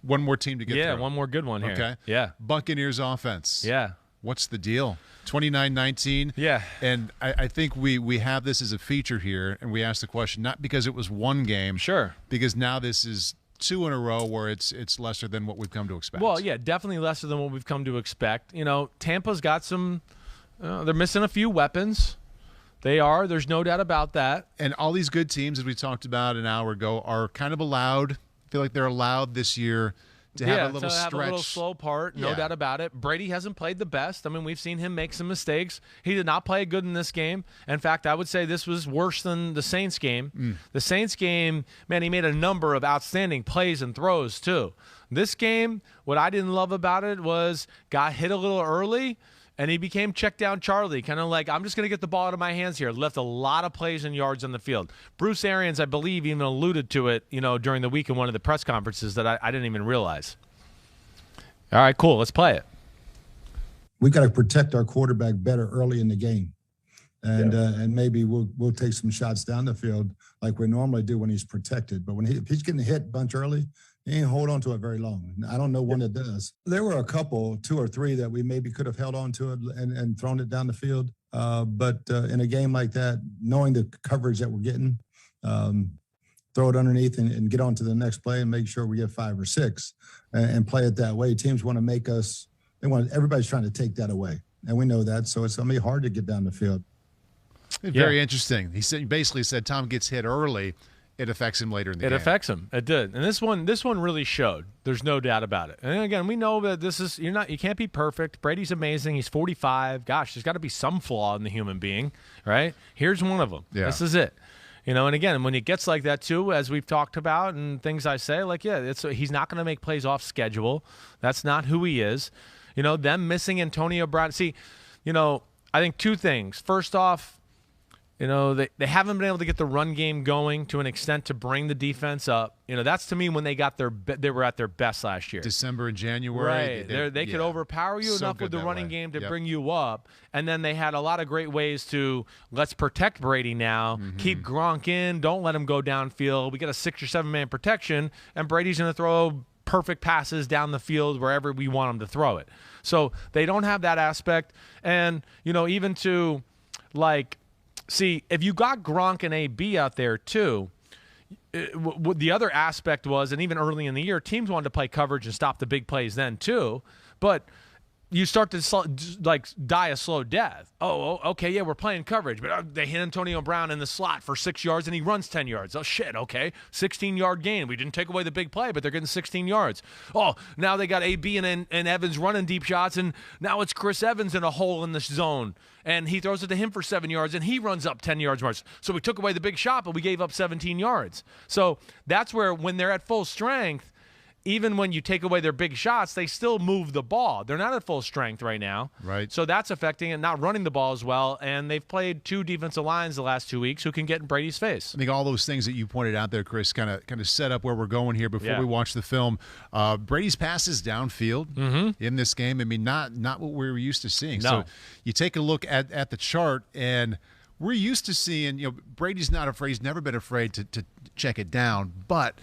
One more team to get through. Yeah, one more good one here. Okay. Yeah. Buccaneers offense. Yeah. What's the deal? 29-19. Yeah. And I think we have this as a feature here, and we asked the question not because it was one game. Sure. Because now this is 2 in a row where it's lesser than what we've come to expect. Well, yeah, definitely lesser than what we've come to expect. Tampa's got some they're missing a few weapons. They are. There's no doubt about that. And all these good teams, as we talked about an hour ago, are kind of allowed. I feel like they're allowed this year to have a little stretch. Have a little slow part, no doubt about it. Brady hasn't played the best. I mean, we've seen him make some mistakes. He did not play good in this game. In fact, I would say this was worse than the Saints game. The Saints game, man, he made a number of outstanding plays and throws too. This game, what I didn't love about it was got hit a little early, and he became check down Charlie, kind of like, I'm just going to get the ball out of my hands here. Left a lot of plays and yards on the field. Bruce Arians, I believe, even alluded to it, during the week in one of the press conferences that I didn't even realize. All right, cool. Let's play it. We got to protect our quarterback better early in the game. And maybe we'll take some shots down the field like we normally do when he's protected. But if he's getting hit a bunch early, he ain't hold on to it very long. I don't know when it does. There were a couple, 2 or 3, that we maybe could have held on to it and thrown it down the field. But in a game like that, knowing the coverage that we're getting, throw it underneath and get on to the next play and make sure we get 5 or 6 and play it that way. Teams want to make us – everybody's trying to take that away. And we know that, so it's going to be hard to get down the field. Very interesting. He basically said Tom gets hit early. It affects him later in the game. It affects him. It did. And this one really showed. There's no doubt about it. And again, we know that you can't be perfect. Brady's amazing. He's 45. Gosh, there's got to be some flaw in the human being, right? Here's one of them. Yeah. This is it. And again, when it gets like that too, as we've talked about and things I say, he's not going to make plays off schedule. That's not who he is. Them missing Antonio Brown. See, I think 2 things. First off, they haven't been able to get the run game going to an extent to bring the defense up. That's to me when they were at their best last year. December and January. Right. They could overpower you enough with the running game to bring you up. And then they had a lot of great ways to let's protect Brady now, keep Gronk in, don't let him go downfield. We got a 6 or 7 man protection, and Brady's going to throw perfect passes down the field wherever we want him to throw it. So they don't have that aspect. And, even to see, if you got Gronk and AB out there too, the other aspect was, and even early in the year, teams wanted to play coverage and stop the big plays then too, but you start to die a slow death. Oh, okay, yeah, we're playing coverage, but they hit Antonio Brown in the slot for 6 yards and he runs 10 yards. Oh, shit, okay, 16-yard gain. We didn't take away the big play, but they're getting 16 yards. Oh, now they got AB and Evans running deep shots, and now it's Chris Evans in a hole in the zone, and he throws it to him for 7 yards, and he runs up 10 yards more. So we took away the big shot, but we gave up 17 yards. So that's where, when they're at full strength, even when you take away their big shots, they still move the ball. They're not at full strength right now. Right. So that's affecting it, not running the ball as well. And they've played 2 defensive lines the last 2 weeks who can get in Brady's face. I think all those things that you pointed out there, Chris, kind of set up where we're going here before we watch the film. Brady's passes downfield in this game, I mean, not what we were used to seeing. No. So you take a look at the chart, and we're used to seeing, Brady's not afraid. He's never been afraid to check it down, but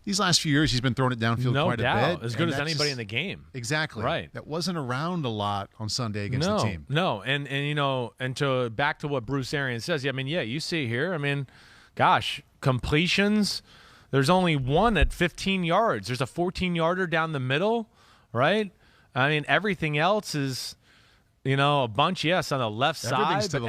these last few years, he's been throwing it downfield quite a bit. As good as anybody in the game. Exactly. Right. That wasn't around a lot on Sunday against the team. No, and to back to what Bruce Arians says, you see here, gosh, completions, there's only one at 15 yards. There's a 14-yarder down the middle, right? Everything else is, a bunch, yes, on the left side, but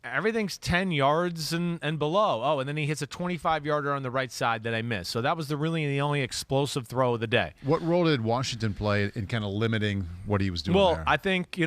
everything's 10 yards and below. Oh, and then he hits a 25-yarder on the right side that I missed. So that was the only explosive throw of the day. What role did Washington play in kind of limiting what he was doing there? Well, I think,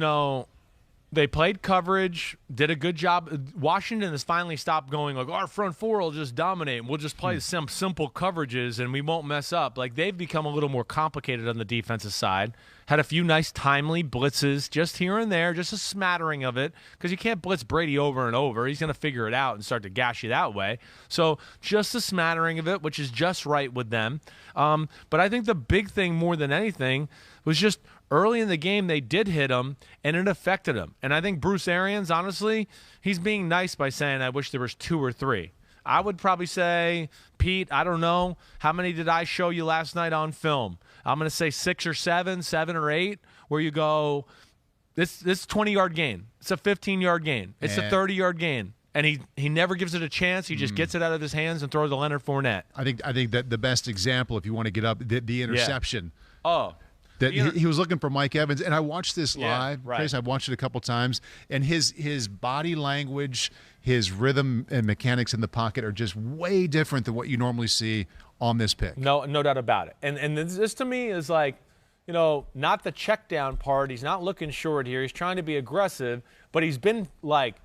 they played coverage, did a good job. Washington has finally stopped going our front four will just dominate, and we'll just play some simple coverages and we won't mess up. They've become a little more complicated on the defensive side. Had a few nice timely blitzes just here and there, just a smattering of it, because you can't blitz Brady over and over. He's going to figure it out and start to gash you that way. So just a smattering of it, which is just right with them. But I think the big thing more than anything was just early in the game they did hit him, and it affected him. And I think Bruce Arians, honestly, he's being nice by saying, I wish there was 2 or 3. I would probably say, Pete, I don't know. How many did I show you last night on film? I'm going to say 6 or 7, 7 or 8, where you go, this 20-yard gain. It's a 15-yard gain. It's a 30-yard gain. And he never gives it a chance. He just gets it out of his hands and throws to Leonard Fournette. I think that the best example, if you want to get up, the interception. Yeah. Oh. That he was looking for Mike Evans, and I watched this live. Right. Chris, I've watched it a couple times, and his body language, his rhythm and mechanics in the pocket are just way different than what you normally see on this pick. No doubt about it. And this to me is like, not the check down part. He's not looking short here. He's trying to be aggressive, but he's been like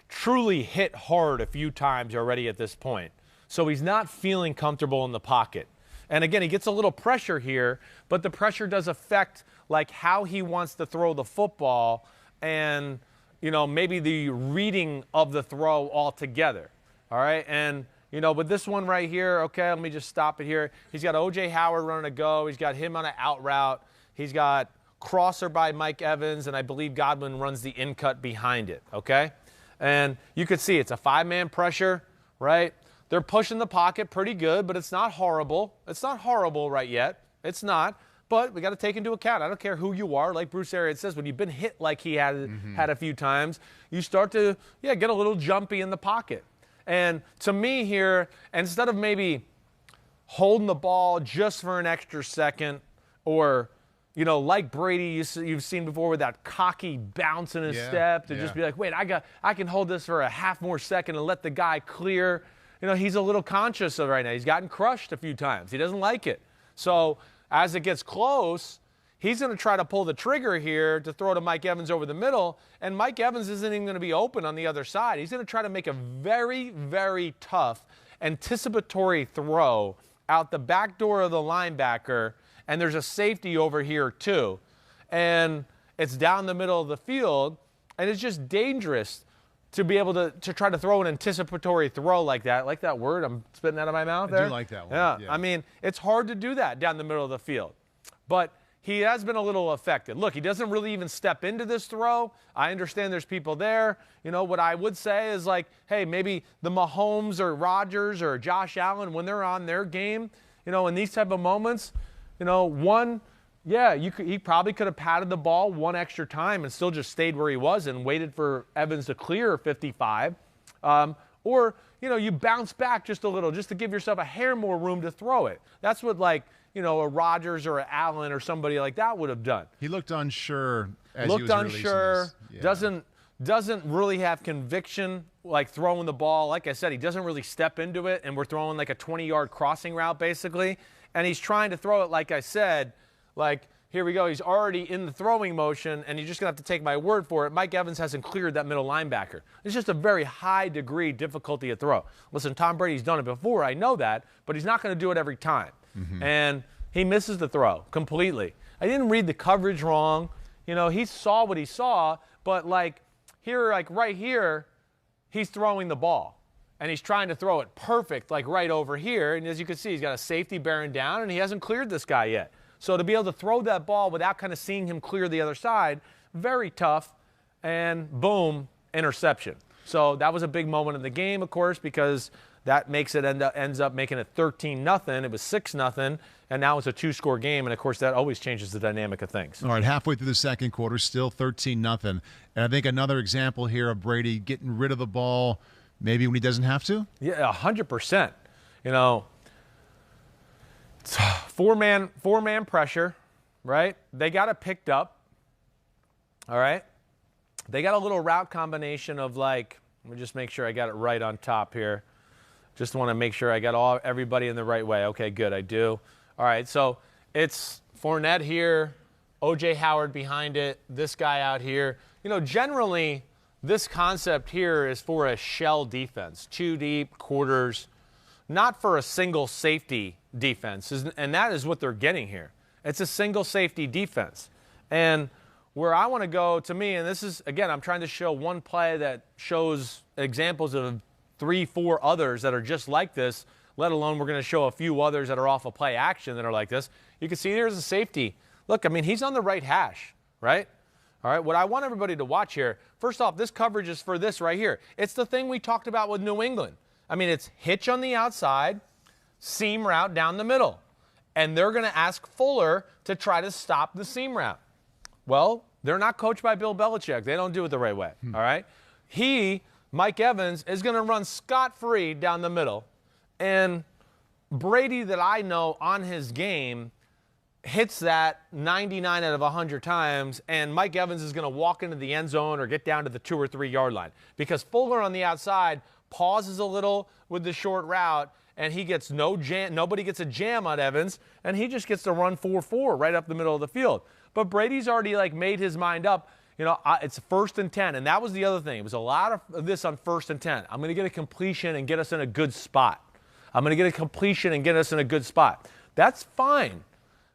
truly hit hard a few times already at this point. So he's not feeling comfortable in the pocket. And again, he gets a little pressure here, but the pressure does affect like how he wants to throw the football and, maybe the reading of the throw altogether. All right. And, with this one right here, okay, let me just stop it here. He's got O.J. Howard running a go. He's got him on an out route. He's got crosser by Mike Evans, and I believe Godwin runs the in cut behind it. Okay. And you could see it's a 5-man pressure, right? They're pushing the pocket pretty good, but it's not horrible. It's not horrible right yet. It's not. But we got to take into account, I don't care who you are, like Bruce Arians says, when you've been hit like he had a few times, you start to get a little jumpy in the pocket. And to me here, instead of maybe holding the ball just for an extra second or like Brady you've seen before with that cocky bounce in his step to just be like, wait, I can hold this for a half more second and let the guy clear. He's a little conscious of right now. He's gotten crushed a few times. He doesn't like it. So as it gets close, he's going to try to pull the trigger here to throw to Mike Evans over the middle, and Mike Evans isn't even going to be open on the other side. He's going to try to make a very, very tough anticipatory throw out the back door of the linebacker, and there's a safety over here too. And it's down the middle of the field, and it's just dangerous to be able to try to throw an anticipatory throw like that. Like that word I'm spitting out of my mouth there? I do like that one. Yeah. I mean, it's hard to do that down the middle of the field. But he has been a little affected. Look, he doesn't really even step into this throw. I understand there's people there. What I would say is like, hey, maybe the Mahomes or Rodgers or Josh Allen, when they're on their game, in these type of moments, he probably could have patted the ball one extra time and still just stayed where he was and waited for Evans to clear 55. Or, you bounce back just a little just to give yourself a hair more room to throw it. That's what, a Rodgers or an Allen or somebody like that would have done. He looked unsure as he was releasing this. Doesn't really have conviction like throwing the ball. Like I said, he doesn't really step into it, and we're throwing like a 20-yard crossing route basically. And he's trying to throw it, like I said, like, here we go. He's already in the throwing motion, and you're just going to have to take my word for it. Mike Evans hasn't cleared that middle linebacker. It's just a very high degree difficulty to throw. Listen, Tom Brady's done it before. I know that, but he's not going to do it every time. And he misses the throw completely. I didn't read the coverage wrong. He saw what he saw, but right here, he's throwing the ball. And he's trying to throw it perfect, like right over here. And as you can see, he's got a safety bearing down, and he hasn't cleared this guy yet. So to be able to throw that ball without kind of seeing him clear the other side, very tough, and boom, interception. So that was a big moment in the game, of course, because that makes it ends up making it 13-0. It was 6-0, and now it's a 2-score game, and of course that always changes the dynamic of things. All right, halfway through the second quarter, still 13-0, and I think another example here of Brady getting rid of the ball, maybe when he doesn't have to. Yeah, 100%. Four-man pressure, right? They got it picked up, all right? They got a little route combination of let me just make sure I got it right on top here. Just want to make sure I got everybody in the right way. Okay, good, I do. All right, so it's Fournette here, O.J. Howard behind it, this guy out here. Generally, this concept here is for a shell defense, 2 deep, quarters, not for a single safety defense, and that is what they're getting here. It's a single safety defense. And where I want to go, to me, and this is, again, I'm trying to show one play that shows examples of 3-4 others that are just like this, let alone we're going to show a few others that are off of play action that are like this. You can see there's a safety. Look, I mean, he's on the right hash, right? All right, what I want everybody to watch here, first off, this coverage is for this right here. It's the thing we talked about with New England. I mean, it's hitch on the outside, seam route down the middle. And they're going to ask Fuller to try to stop the seam route. Well, they're not coached by Bill Belichick. They don't do it the right way, all right? Mike Evans, is going to run scot-free down the middle. And Brady, that I know on his game, hits that 99 out of 100 times, and Mike Evans is going to walk into the end zone or get down to the 2 or 3 yard line. Because Fuller on the outside pauses a little with the short route, and he gets no jam. Nobody gets a jam on Evans, and he just gets to run 4-4 right up the middle of the field. But Brady's already made his mind up. It's 1st and 10, and that was the other thing. It was a lot of this on 1st and 10. I'm going to get a completion and get us in a good spot. That's fine.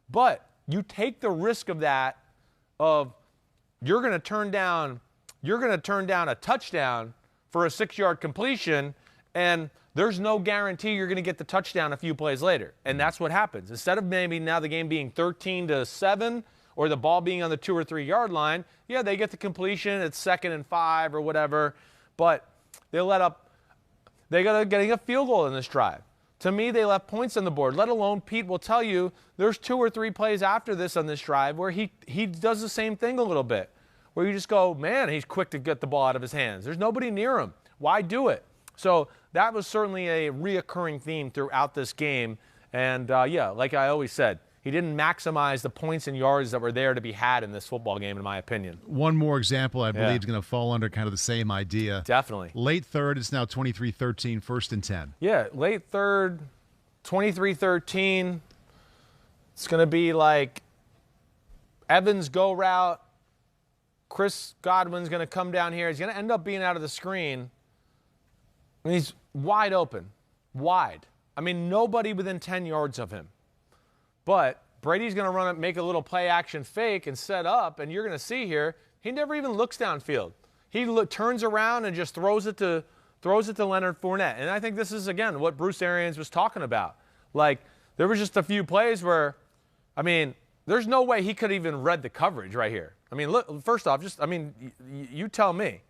But you take the risk of that, of you're going to turn down a touchdown for a 6-yard completion, and there's no guarantee you're going to get the touchdown a few plays later. And that's what happens. Instead of maybe now the game being 13-7 or the ball being on the 2 or 3 yard line, yeah, they get the completion. It's 2nd and 5 or whatever, but they got getting a field goal in this drive. To me, they left points on the board, let alone Pete will tell you there's 2 or 3 plays after this on this drive where he does the same thing a little bit, where you just go, man, he's quick to get the ball out of his hands. There's nobody near him. Why do it? So that was certainly a reoccurring theme throughout this game. And, like I always said, he didn't maximize the points and yards that were there to be had in this football game, in my opinion. One more example I believe is going to fall under kind of the same idea. Definitely. Late third, it's now 23-13, 1st and 10. Yeah, late third, 23-13. It's going to be like Evans go route. Chris Godwin's going to come down here. He's going to end up being out of the screen. And he's wide open. Wide. I mean, nobody within 10 yards of him. But Brady's going to run it, make a little play action fake and set up, and you're going to see here, he never even looks downfield. He turns around and just throws it to Leonard Fournette. And I think this is, again, what Bruce Arians was talking about. There was just a few plays where, there's no way he could even read the coverage right here. Look, first off, you tell me.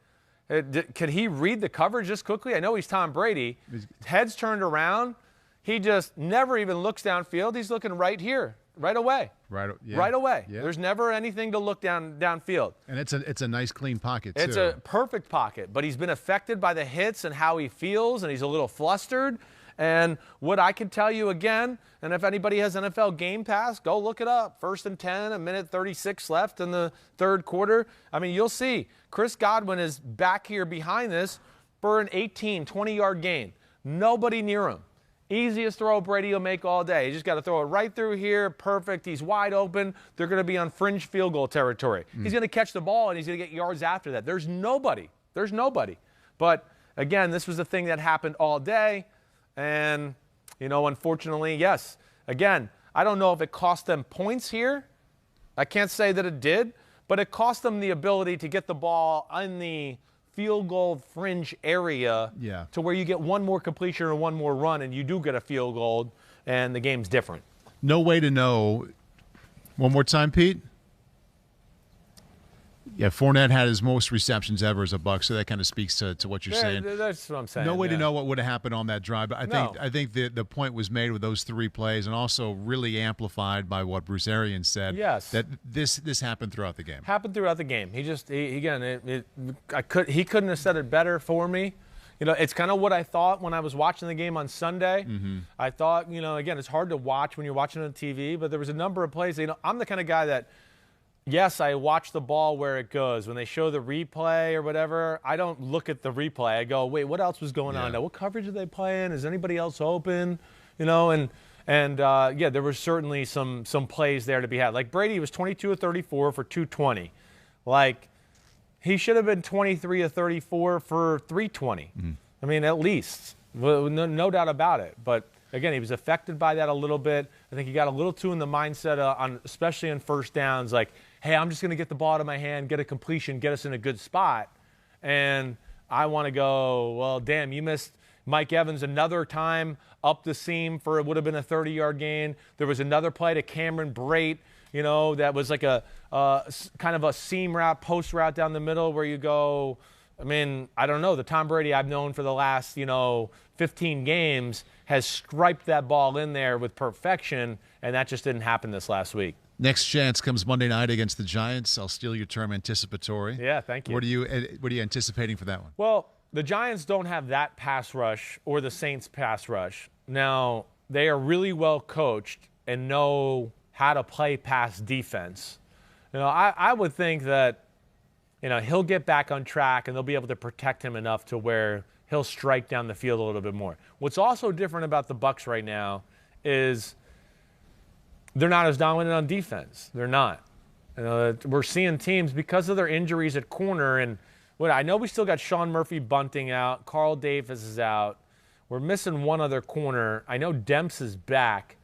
Could he read the coverage this quickly? I know he's Tom Brady. Head's turned around. He just never even looks downfield. He's looking right here, right away. Right away. Yeah. There's never anything to look downfield. And it's a nice, clean pocket, too. It's a perfect pocket, but he's been affected by the hits and how he feels, and he's a little flustered. And what I can tell you again, and if anybody has NFL Game Pass, go look it up. 1st and 10, 1:36 left in the third quarter. You'll see Chris Godwin is back here behind this for an 18, 20-yard gain. Nobody near him. Easiest throw Brady will make all day. He just got to throw it right through here. Perfect. He's wide open. They're going to be on fringe field goal territory. He's going to catch the ball, and he's going to get yards after that. There's nobody. But, again, this was a thing that happened all day. And, unfortunately, yes. Again, I don't know if it cost them points here. I can't say that it did. But it cost them the ability to get the ball in the field goal fringe area to where you get one more completion or one more run and you do get a field goal and the game's different. No way to know. One more time, Pete? Yeah, Fournette had his most receptions ever as a Buck, so that kind of speaks to what you're saying. That's what I'm saying. No way to know what would have happened on that drive. But I think the point was made with those 3 plays, and also really amplified by what Bruce Arians said. Yes, that this happened throughout the game. He couldn't have said it better for me. It's kind of what I thought when I was watching the game on Sunday. Mm-hmm. I thought, again, it's hard to watch when you're watching on TV, but there was a number of plays. I'm the kind of guy that, yes, I watch the ball where it goes. When they show the replay or whatever, I don't look at the replay. I go, wait, what else was going on now? What coverage are they playing? Is anybody else open? There were certainly some plays there to be had. Like Brady was 22 of 34 for 220. He should have been 23 of 34 for 320. Mm-hmm. At least. No doubt about it. But again, he was affected by that a little bit. I think he got a little too in the mindset especially on first downs, hey, I'm just going to get the ball out of my hand, get a completion, get us in a good spot. And I want to go, well, damn, you missed Mike Evans another time up the seam for it would have been a 30-yard gain. There was another play to Cameron Brate, that was like a kind of a seam route, post route down the middle where you go, I mean, I don't know. The Tom Brady I've known for the last, 15 games has striped that ball in there with perfection, and that just didn't happen this last week. Next chance comes Monday night against the Giants. I'll steal your term, anticipatory. Yeah, thank you. What are you anticipating for that one? Well, the Giants don't have that pass rush or the Saints pass rush. Now, they are really well coached and know how to play pass defense. I would think that, he'll get back on track and they'll be able to protect him enough to where he'll strike down the field a little bit more. What's also different about the Bucs right now is they're not as dominant on defense. They're not. We're seeing teams, because of their injuries at corner, and I know we still got Sean Murphy-Bunting out. Carl Davis is out. We're missing one other corner. I know Demps is back.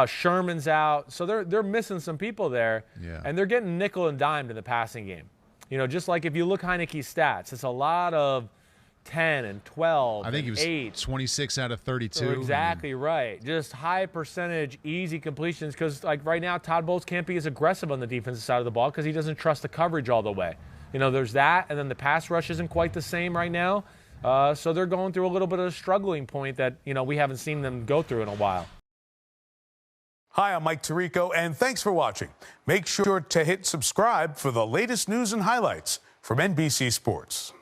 Sherman's out. So they're missing some people there. Yeah. And they're getting nickel and dimed in the passing game. Just like if you look Heineke's stats, it's a lot of 10 and 12 I think and he was 8. 26 out of 32. So exactly right. Just high percentage, easy completions, because right now Todd Bowles can't be as aggressive on the defensive side of the ball because he doesn't trust the coverage all the way. There's that, and then the pass rush isn't quite the same right now. So they're going through a little bit of a struggling point that, we haven't seen them go through in a while. Hi, I'm Mike Tirico, and thanks for watching. Make sure to hit subscribe for the latest news and highlights from NBC Sports.